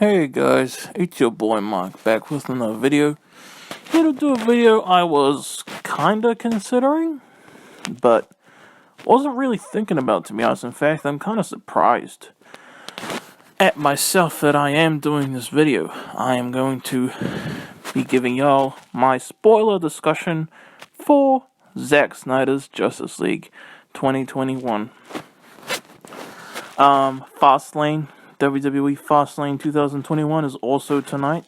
Hey guys, it's your boy Mark back with another video. Here to do a video I was kinda considering, but wasn't really thinking about, to be honest. In fact, I'm kinda surprised at myself that I am doing this video. I am going to be giving y'all my spoiler discussion for Zack Snyder's Justice League 2021. Fastlane, WWE Fastlane 2021 is also tonight.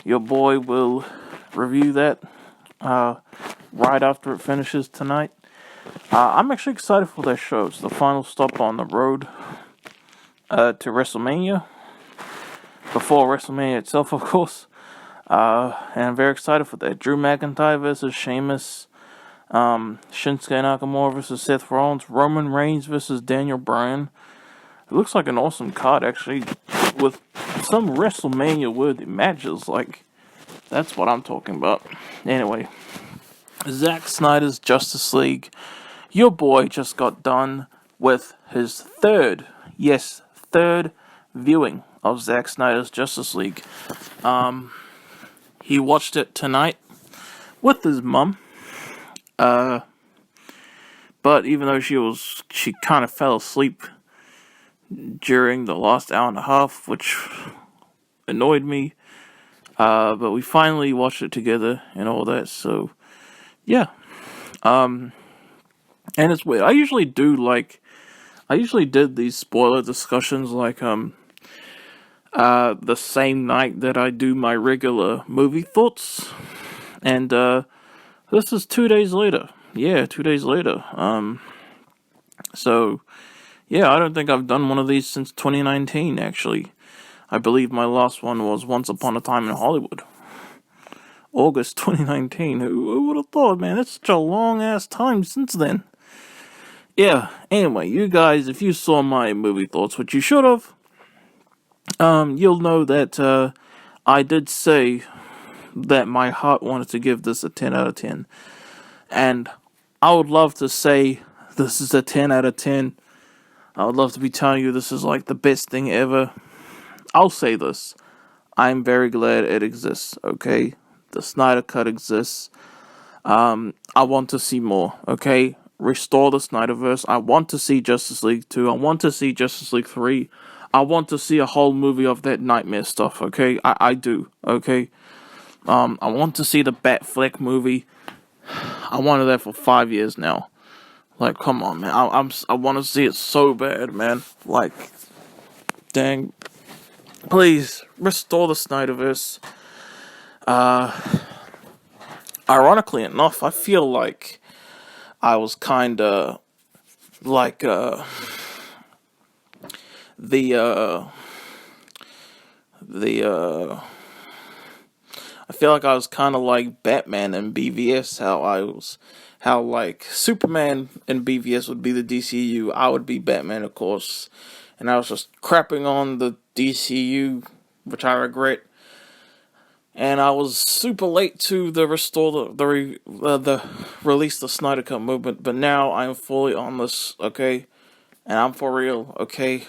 Your boy will review that right after it finishes tonight. I'm actually excited for that show. It's the final stop on the road to WrestleMania. Before WrestleMania itself, of course. And I'm very excited for that. Drew McIntyre versus Sheamus. Shinsuke Nakamura versus Seth Rollins. Roman Reigns versus Daniel Bryan. It looks like an awesome card, actually, with some WrestleMania-worthy matches. That's what I'm talking about. Anyway, Zack Snyder's Justice League. Your boy just got done with his third viewing of Zack Snyder's Justice League. He watched it tonight with his mum. But even though she kind of fell asleep during the last hour and a half, which annoyed me. But we finally watched it together and all that, so yeah. And it's weird. I usually did these spoiler discussions the same night that I do my regular movie thoughts. And this is 2 days later. Yeah, 2 days later. So yeah, I don't think I've done one of these since 2019, actually. I believe my last one was Once Upon a Time in Hollywood. August 2019. Who would have thought, man? It's such a long-ass time since then. Yeah, anyway, you guys, if you saw my movie thoughts, which you should have, you'll know that I did say that my heart wanted to give this a 10 out of 10. And I would love to say this is a 10 out of 10. I would love to be telling you this is like the best thing ever. I'll say this. I'm very glad it exists, okay? The Snyder Cut exists. I want to see more, okay? Restore the Snyderverse. I want to see Justice League 2. I want to see Justice League 3. I want to see a whole movie of that nightmare stuff, okay? I do, okay? I want to see the Batfleck movie. I wanted that for 5 years now. Like, come on, man. I want to see it so bad, man. Like, dang. Please, restore the Snyderverse. Ironically enough, I feel like I was kinda like, I feel like I was kinda like Batman in BVS, how like Superman in BVS would be the DCU, I would be Batman, of course, and I was just crapping on the DCU, which I regret. And I was super late to the release the Snyder Cut movement, but now I'm fully on this, okay? And I'm for real, okay?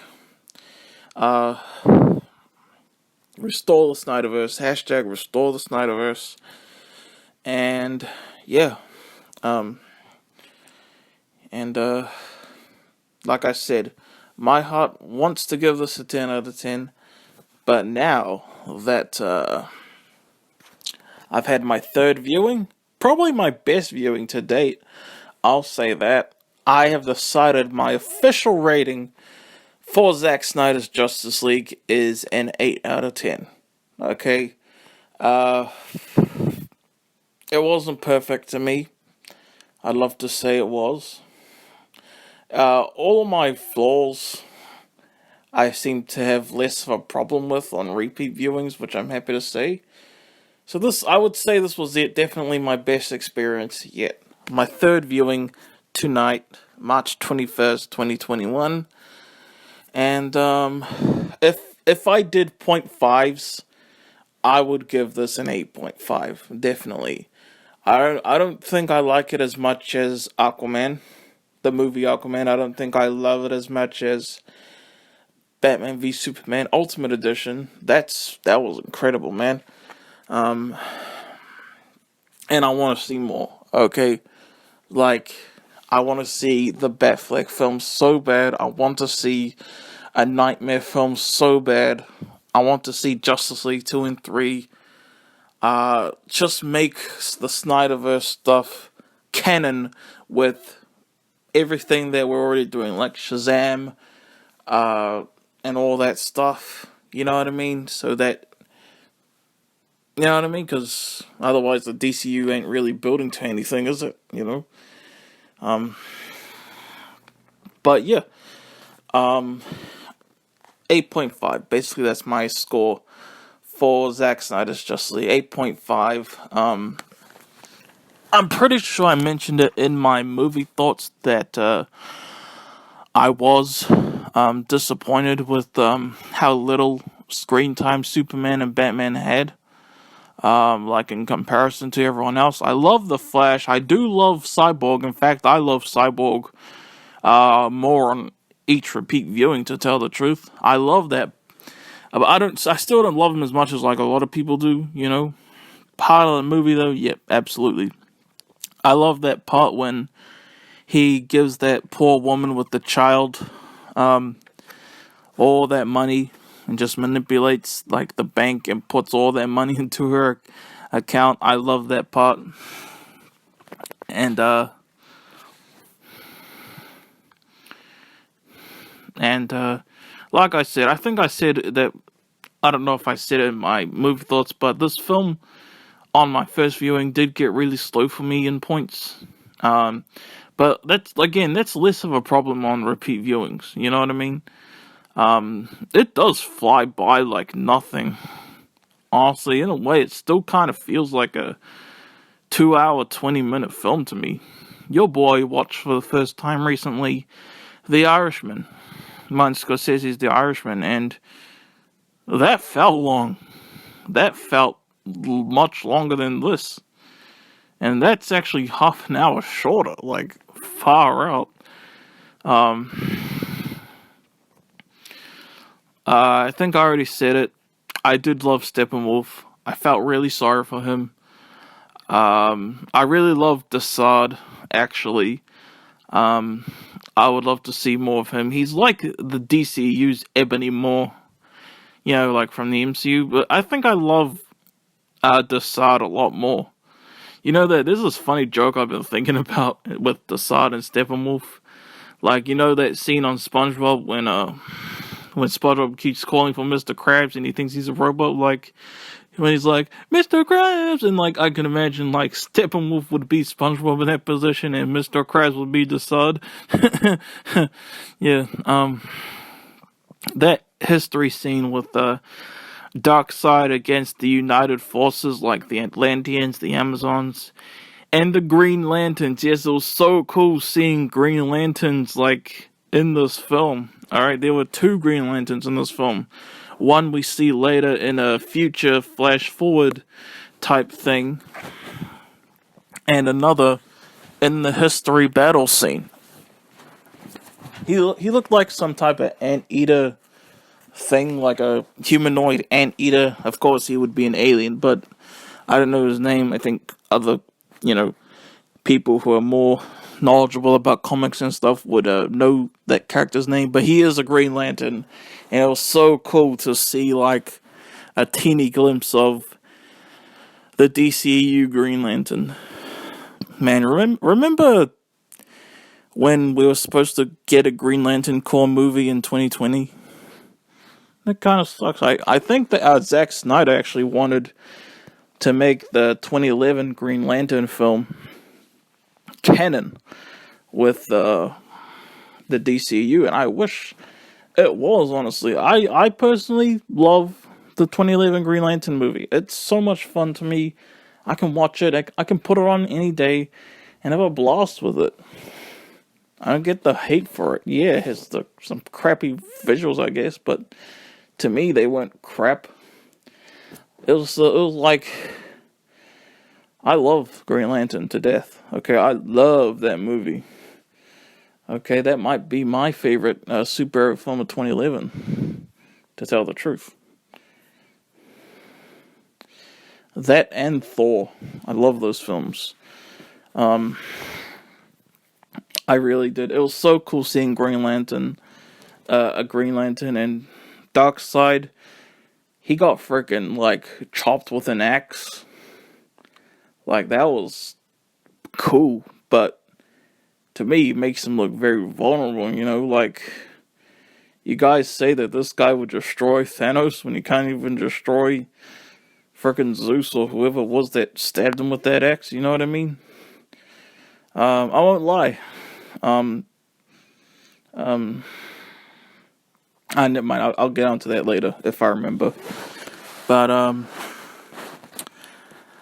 Restore the Snyderverse, hashtag restore the Snyderverse. And yeah, like I said, my heart wants to give this a 10 out of 10, but now that I've had my third viewing, probably my best viewing to date, I'll say that, I have decided my official rating for Zack Snyder's Justice League is an 8 out of 10. Okay? It wasn't perfect to me. I'd love to say it was. All of my flaws I seem to have less of a problem with on repeat viewings, which I'm happy to say. So I would say this was definitely my best experience yet. My third viewing tonight, March 21st, 2021. And if I did 0.5s, I would give this an 8.5, definitely. I don't think I like it as much as Aquaman, the movie Aquaman. I don't think I love it as much as Batman v Superman Ultimate Edition. That was incredible, man. And I want to see more. Okay, like I want to see the Batfleck film so bad. I want to see a Nightmare film so bad. I want to see Justice League 2 and 3. Just make the Snyderverse stuff canon with everything that we're already doing, like Shazam, and all that stuff. You know what I mean? So that, you know what I mean? Because otherwise the DCU ain't really building to anything, is it? You know? But yeah. 8.5. Basically, that's my score for Zack Snyder's Justice League. 8.5. I'm pretty sure I mentioned it in my movie thoughts that I was disappointed with how little screen time Superman and Batman had. Like in comparison to everyone else. I love The Flash. I do love Cyborg. In fact, I love Cyborg more on each repeat viewing, to tell the truth. I love that. But I still don't love him as much as like a lot of people do, you know. Part of the movie though, yep, absolutely. I love that part when he gives that poor woman with the child all that money and just manipulates like the bank and puts all that money into her account. I love that part. And like I said, I think I said that, I don't know if I said it in my movie thoughts, but this film on my first viewing did get really slow for me in points. But that's less of a problem on repeat viewings, you know what I mean? It does fly by like nothing. Honestly, in a way, it still kind of feels like a 2-hour, 20-minute film to me. Your boy watched for the first time recently The Irishman. Martin Scorsese's The Irishman, and that felt long. That felt much longer than this. And that's actually half an hour shorter, like far out. I think I already said it. I did love Steppenwolf. I felt really sorry for him. I really loved Desaad, actually. I would love to see more of him. He's like the DCU's Ebony Maw, you know, like from the MCU. But I think I love Desaad a lot more. You know, that there's this funny joke I've been thinking about with Desaad and Steppenwolf. Like, you know that scene on SpongeBob when SpongeBob keeps calling for Mr. Krabs and he thinks he's a robot, like when he's like, Mr. Krabs, and like I can imagine like Steppenwolf would be SpongeBob in that position and Mr. Krabs would be Desaad. Yeah, that history scene with Darkseid against the United Forces, like the Atlanteans, the Amazons, and the Green Lanterns. Yes, it was so cool seeing Green Lanterns, like, in this film. Alright, there were 2 Green Lanterns in this film. One we see later in a future flash-forward type thing, and another in the history battle scene. He looked like some type of anteater thing, like a humanoid anteater. Of course, he would be an alien, but I don't know his name. I think other, you know, people who are more knowledgeable about comics and stuff would know that character's name. But he is a Green Lantern, and it was so cool to see like a teeny glimpse of the DCU Green Lantern. Man, remember when we were supposed to get a Green Lantern Corps movie in 2020? That kind of sucks. I think that Zack Snyder actually wanted to make the 2011 Green Lantern film canon with the DCU, and I wish it was, honestly. I personally love the 2011 Green Lantern movie. It's so much fun to me. I can watch it. I can put it on any day and have a blast with it. I don't get the hate for it. Yeah, it has some crappy visuals, I guess, but to me, they weren't crap. It was like, I love Green Lantern to death. Okay, I love that movie. Okay, that might be my favorite superhero film of 2011. to tell the truth. That and Thor. I love those films. I really did. It was so cool seeing Green Lantern, a Green Lantern, and Darkseid. He got freaking, like, chopped with an axe. Like, that was cool, but to me, it makes him look very vulnerable, you know? Like, you guys say that this guy would destroy Thanos when he can't even destroy freaking Zeus or whoever it was that stabbed him with that axe, you know what I mean? I won't lie. Never mind, I'll get onto that later if I remember. But,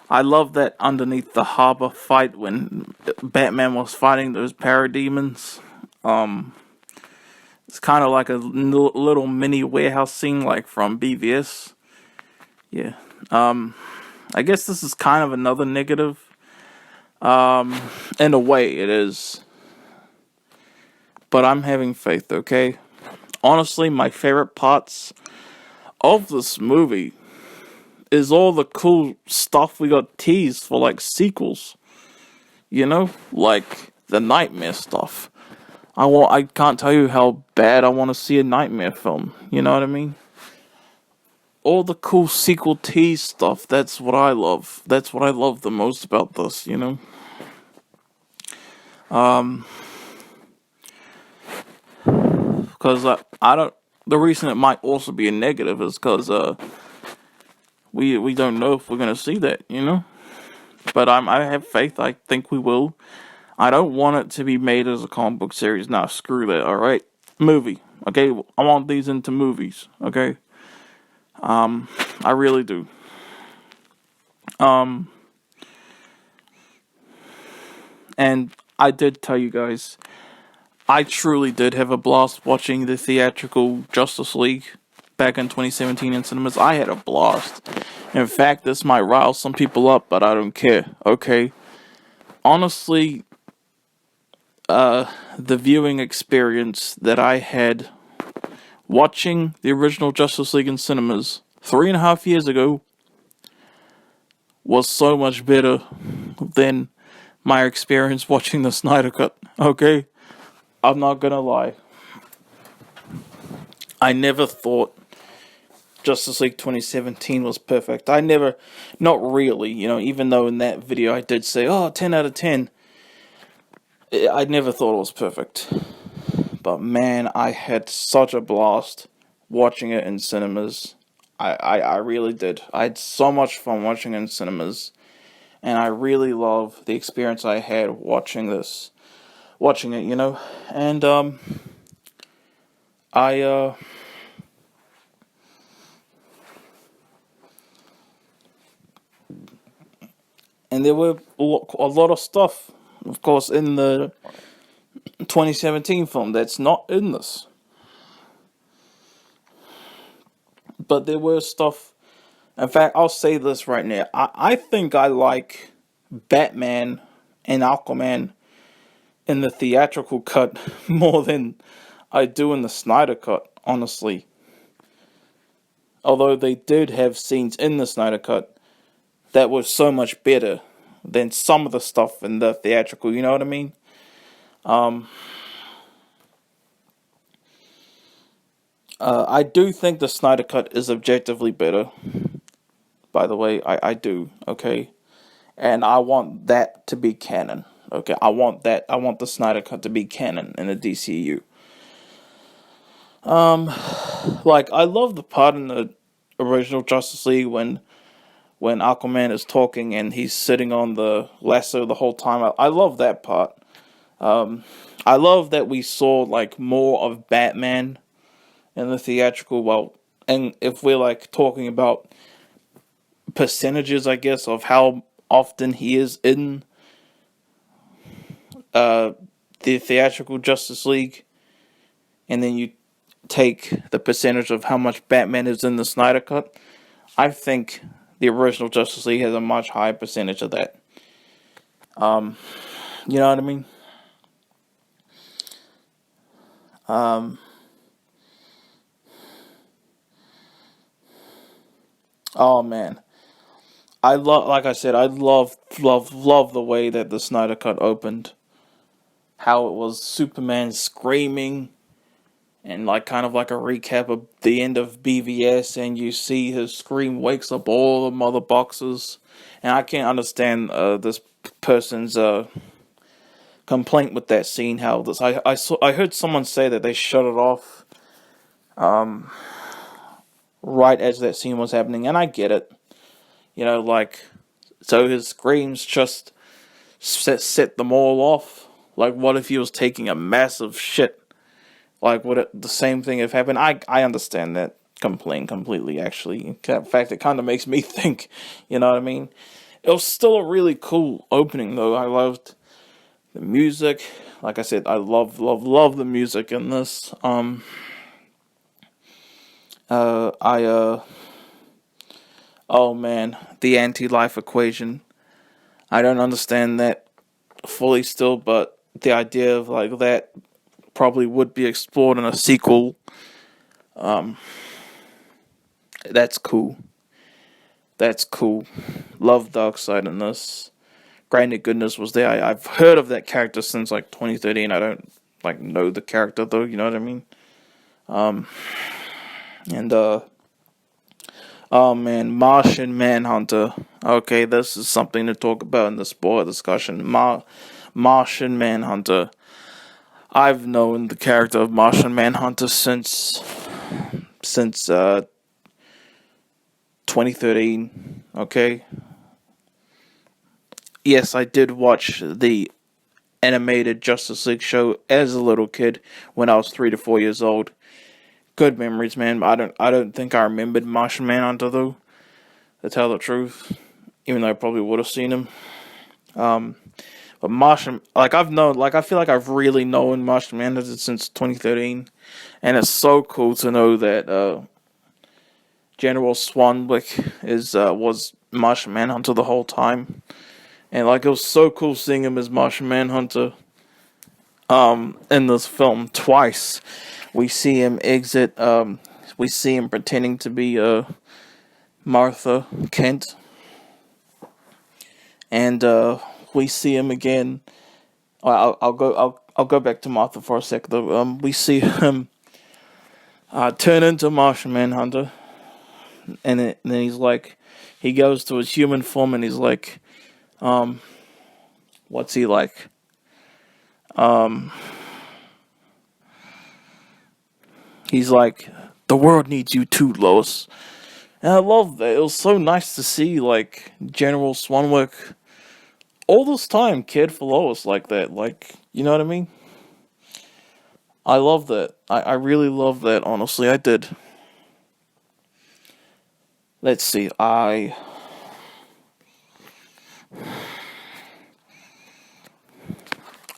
I love that underneath the harbor fight when Batman was fighting those parademons. It's kind of like a little mini warehouse scene, like from BVS. Yeah. I guess this is kind of another negative. In a way, it is. But I'm having faith, okay? Honestly, my favorite parts of this movie is all the cool stuff we got teased for, like, sequels. You know? Like, the Nightmare stuff. I can't tell you how bad I want to see a Nightmare film. You know what I mean? All the cool sequel tease stuff, that's what I love. That's what I love the most about this, you know? Because I don't... The reason it might also be a negative is because, we don't know if we're going to see that, you know? But I have faith. I think we will. I don't want it to be made as a comic book series. Nah, screw that, alright? Movie, okay? I want these into movies, okay? I really do. And I did tell you guys, I truly did have a blast watching the theatrical Justice League back in 2017 in cinemas. I had a blast. In fact, this might rile some people up, but I don't care, okay? Honestly, the viewing experience that I had watching the original Justice League in cinemas 3.5 years ago was so much better than my experience watching the Snyder Cut, okay? I'm not gonna lie. I never thought Justice League 2017 was perfect. Not really, you know, even though in that video I did say, 10 out of 10. I never thought it was perfect. But man, I had such a blast watching it in cinemas. I really did. I had so much fun watching it in cinemas. And I really love the experience I had watching it, you know. And, and there were a lot of stuff, of course, in the 2017 film that's not in this. But there were stuff. In fact, I'll say this right now. I think I like Batman and Aquaman in the theatrical cut more than I do in the Snyder cut, honestly. Although they did have scenes in the Snyder cut that were so much better than some of the stuff in the theatrical, you know what I mean? I do think the Snyder cut is objectively better. By the way, I do, okay? And I want that to be canon, okay? I want the Snyder cut to be canon in the DCU. Like, I love the part in the original Justice League when Aquaman is talking and he's sitting on the lasso the whole time. I love that part. I love that we saw, like, more of Batman in the theatrical, and if we're, like, talking about percentages, I guess, of how often he is in the theatrical Justice League, and then you take the percentage of how much Batman is in the Snyder Cut, I think the original Justice League has a much higher percentage of that. You know what I mean? Oh man, I love, like I said, I love the way that the Snyder Cut opened. How it was Superman screaming, and like kind of like a recap of the end of BVS, and you see his scream wakes up all the mother boxes, and I can't understand this person's complaint with that scene. How this I heard someone say that they shut it off right as that scene was happening, and I get it. You know, like, so his screams just set them all off. Like, what if he was taking a massive shit? Like, would the same thing have happened? I understand that complaint completely, actually. In fact, it kind of makes me think, you know what I mean? It was still a really cool opening, though. I loved the music. Like I said, I love the music in this. Oh man, the anti-life equation. I don't understand that fully still, but the idea of like that probably would be explored in a sequel. That's cool. That's cool. Love Darkseid in this. Granted, Goodness was there. I've heard of that character since like 2013. I don't like know the character though. You know what I mean? And oh man, Martian Manhunter. Okay, this is something to talk about in the spoiler discussion. Martian Manhunter. I've known the character of Martian Manhunter since 2013. Okay. Yes, I did watch the animated Justice League show as a little kid when I was 3 to 4 years old. Good memories, man. I don't think I remembered Martian Manhunter though, to tell the truth. Even though I probably would have seen him. But Martian, like I feel like I've really known Martian Manhunter since 2013, and it's so cool to know that General Swanwick was Martian Manhunter the whole time, and like it was so cool seeing him as Martian Manhunter. In this film twice, we see him exit. We see him pretending to be Martha Kent, and we see him again. I'll go back to Martha for a sec though. We see him turn into Martian Manhunter, and then he's like, he goes to his human form, and he's like, what's he like? He's like, the world needs you too, Lois. And I love that. It was so nice to see like General Swanwick all this time cared for Lois like that. Like, you know what I mean? I love that. I really love that, honestly. I did. Let's see. I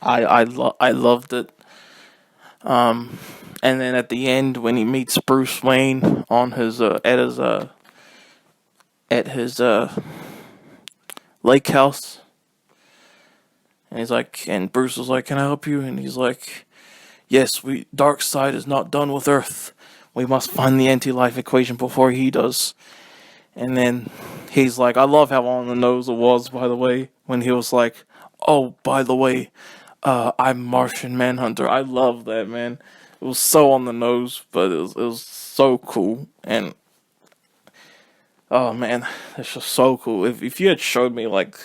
loved it. And then at the end when he meets Bruce Wayne on his at his lake house, and he's like, and Bruce is like, "Can I help you?" And he's like, "Yes, Darkseid is not done with Earth. We must find the anti-life equation before he does." And then he's like, I love how on the nose it was, by the way, when he was like, "Oh, by the way, I'm Martian Manhunter." I love that, man. It was so on the nose, but it was so cool. And oh man, it's just so cool. If you had showed me like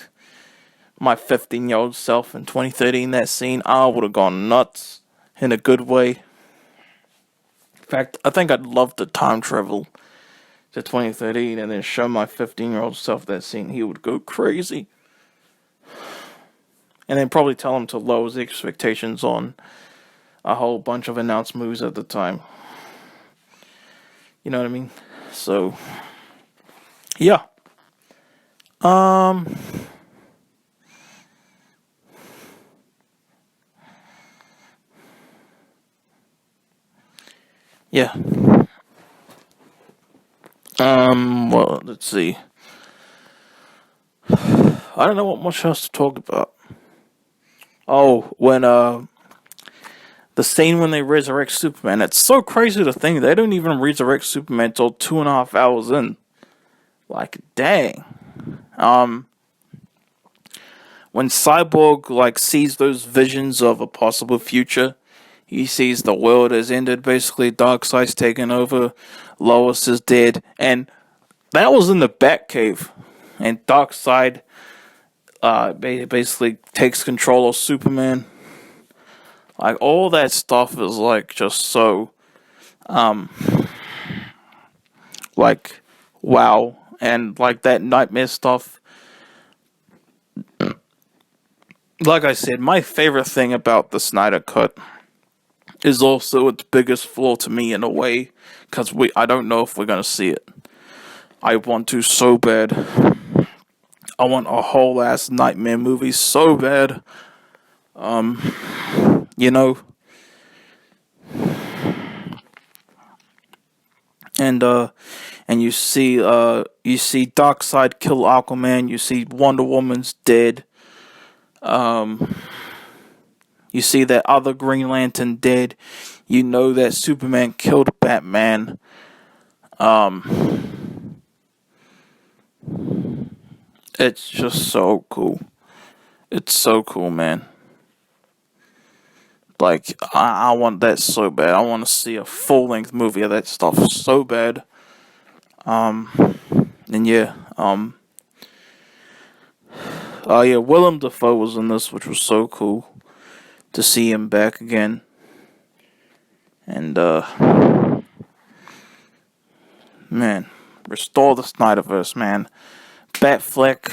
my 15-year-old self in 2013 that scene, I would have gone nuts in a good way. In fact, I think I'd love to time travel to 2013 and then show my 15-year-old self that scene. He would go crazy. And then probably tell him to lower his expectations on a whole bunch of announced movies at the time. You know what I mean? So, yeah. Yeah. Well, let's see. I don't know what much else to talk about. Oh, when, the scene when they resurrect Superman. It's so crazy to think they don't even resurrect Superman until 2.5 hours in. Like, dang. When Cyborg sees those visions of a possible future, he sees the world has ended. Basically, Darkseid's taken over, Lois is dead, and that was in the Batcave. And Darkseid basically takes control of Superman. Like, all that stuff is just so wow. And that nightmare stuff. Like I said, my favorite thing about the Snyder Cut is also its biggest flaw to me in a way, because I don't know if we're gonna see it. I want to so bad. I want a whole ass nightmare movie so bad. You know. And you see Darkseid kill Aquaman. You see Wonder Woman's dead. You see that other Green Lantern dead. You know that Superman killed Batman. It's just so cool. It's so cool, man. I want that so bad. I want to see a full-length movie of that stuff so bad. And yeah, Willem Dafoe was in this, which was so cool to see him back again. And, man, restore the Snyderverse, man. Batfleck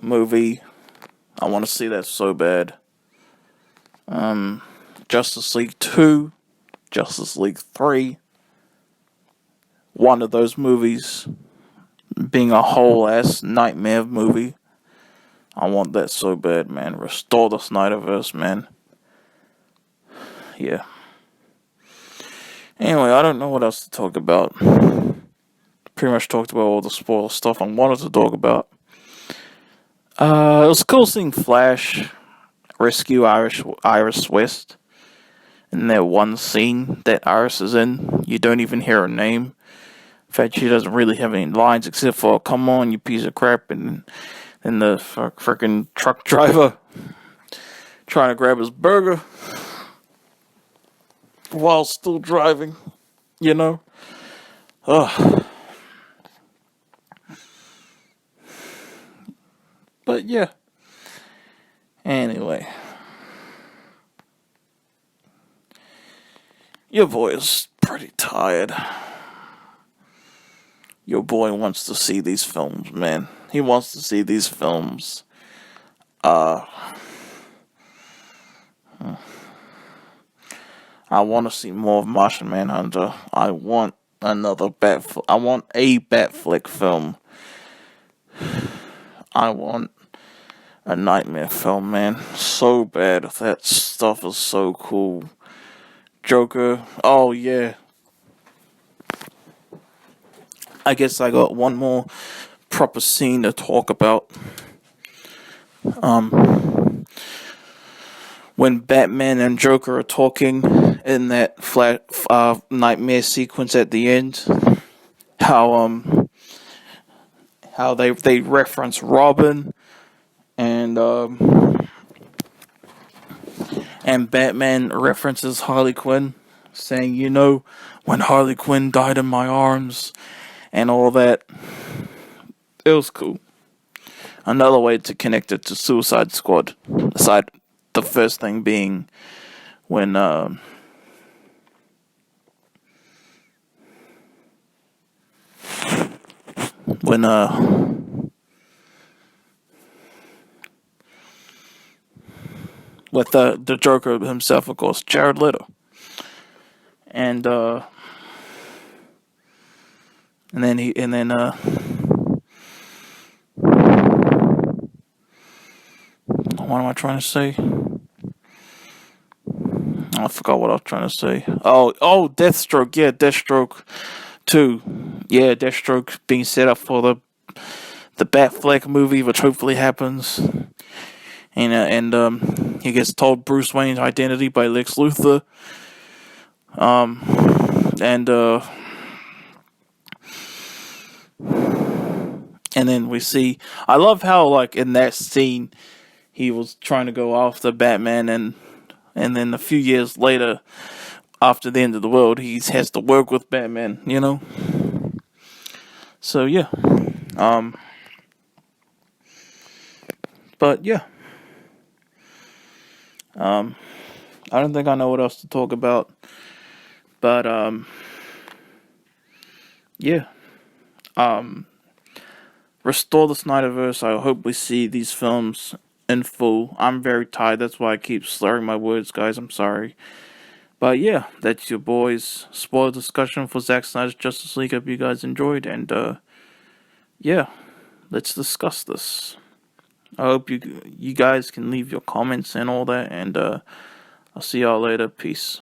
movie. I want to see that so bad. Justice League 2, Justice League 3. One of those movies being a whole ass nightmare movie. I want that so bad, man. Restore the Snyderverse, man. Yeah. Anyway, I don't know what else to talk about. Pretty much talked about all the spoiler stuff I wanted to talk about. It was cool seeing Flash rescue Iris West. In that one scene that Iris is in, you don't even hear her name. In fact, she doesn't really have any lines except for "Come on, you piece of crap," and the freaking truck driver trying to grab his burger while still driving. You know, But yeah. Anyway. Your boy is pretty tired. Your boy wants to see these films, man. He wants to see these films. I want to see more of Martian Manhunter. I want another I want a Batfleck film. I want a nightmare film, man. So bad. That stuff is so cool. Joker. Oh, yeah. I guess I got one more proper scene to talk about. When Batman and Joker are talking in that nightmare sequence at the end, how they reference Robin and Batman references Harley Quinn, saying, when Harley Quinn died in my arms, and all that. It was cool. Another way to connect it to Suicide Squad, aside the first thing being when with the Joker himself, of course, Jared Leto, and then what am I trying to say? I forgot what I was trying to say. Oh, Deathstroke. Yeah, Deathstroke 2. Yeah, Deathstroke being set up for the Batfleck movie, which hopefully happens. And he gets told Bruce Wayne's identity by Lex Luthor. And then we see, I love how, like, in that scene, he was trying to go after Batman, and then a few years later, after the end of the world, he has to work with Batman, you know? So, yeah. But, yeah. I don't think I know what else to talk about. But, yeah. Restore the Snyderverse. I hope we see these films in full. I'm very tired. That's why I keep slurring my words, guys. I'm sorry. But yeah, that's your boys' spoiler discussion for Zack Snyder's Justice League. Hope you guys enjoyed. And yeah, let's discuss this. I hope you guys can leave your comments and all that. And I'll see y'all later. Peace.